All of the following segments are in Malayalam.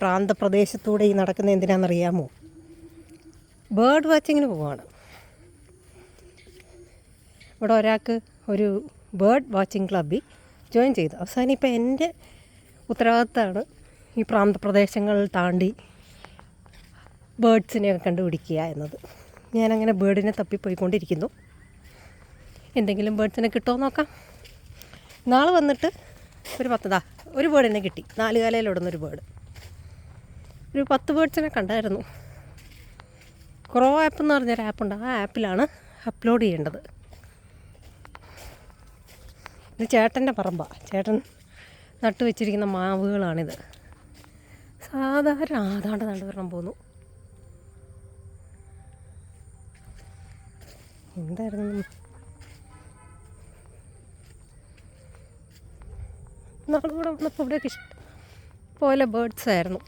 പ്രാന്തപ്രദേശത്തൂടെ ഈ നടക്കുന്ന എന്തിനാണെന്നറിയാമോ? ബേർഡ് വാച്ചിങ്ങിന് പോവാണ്. ഇവിടെ ഒരാൾക്ക് ഒരു ബേർഡ് വാച്ചിങ് ക്ലബ്ബിൽ ജോയിൻ ചെയ്തു. അവസാനം ഇപ്പോൾ എൻ്റെ ഉത്തരവാദിത്തമാണ് ഈ പ്രാന്തപ്രദേശങ്ങൾ താണ്ടി ബേർഡ്സിനെയൊക്കെ കണ്ടുപിടിക്കുക എന്നത്. ഞാനങ്ങനെ ബേർഡിനെ തപ്പിപ്പോയിക്കൊണ്ടിരിക്കുന്നു. എന്തെങ്കിലും ബേർഡ്സിനെ കിട്ടുമോ നോക്കാം. നാളെ വന്നിട്ട് ഒരു ബേർഡിനെ കിട്ടി. 4 കാലയിലോടുന്നൊരു ബേർഡ്. ഒരു 10 ബേർഡ്സിനെ കണ്ടായിരുന്നു. ക്രോ ആപ്പ് എന്ന് പറഞ്ഞൊരു ആപ്പുണ്ട്. ആ ആപ്പിലാണ് അപ്ലോഡ് ചെയ്യേണ്ടത്. ഇത് ചേട്ടൻ്റെ പറമ്പാണ്. ചേട്ടൻ നട്ടു വെച്ചിരിക്കുന്ന മാവുകളാണിത്. സാധാരണ ആതാണ്ട് നടുവരണം പോന്നു. എന്തായിരുന്നു നാളുകൂടെ വന്നപ്പോൾ ഇവിടെയൊക്കെ ഇഷ്ടം പോലെ ബേർഡ്സ് ആയിരുന്നു.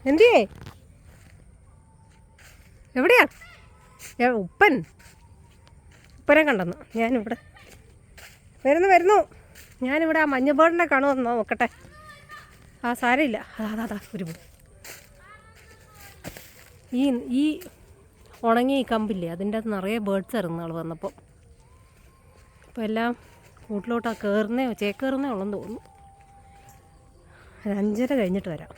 എന്തിയേ? എവിടെയാ ഉപ്പനെ കണ്ടെന്ന്. ഞാനിവിടെ വരുന്നു. ഞാനിവിടെ ആ മഞ്ഞ ബേർഡിനെ കാണുമെന്നോ നോക്കട്ടെ. സാരമില്ല. അതാ ഒരു ബേർഡ്. ഈ ഉണങ്ങിയ ഈ കമ്പില്ലേ, അതിൻ്റെ അകത്ത് നിറയെ ബേർഡ്സ് ആയിരുന്നു നാൾ വന്നപ്പോൾ. ഇപ്പോൾ എല്ലാം കൂട്ടിലോട്ടാ ചേക്കേറുന്നേ ഉള്ളെന്ന് തോന്നുന്നു. 5:30 കഴിഞ്ഞിട്ട് വരാം.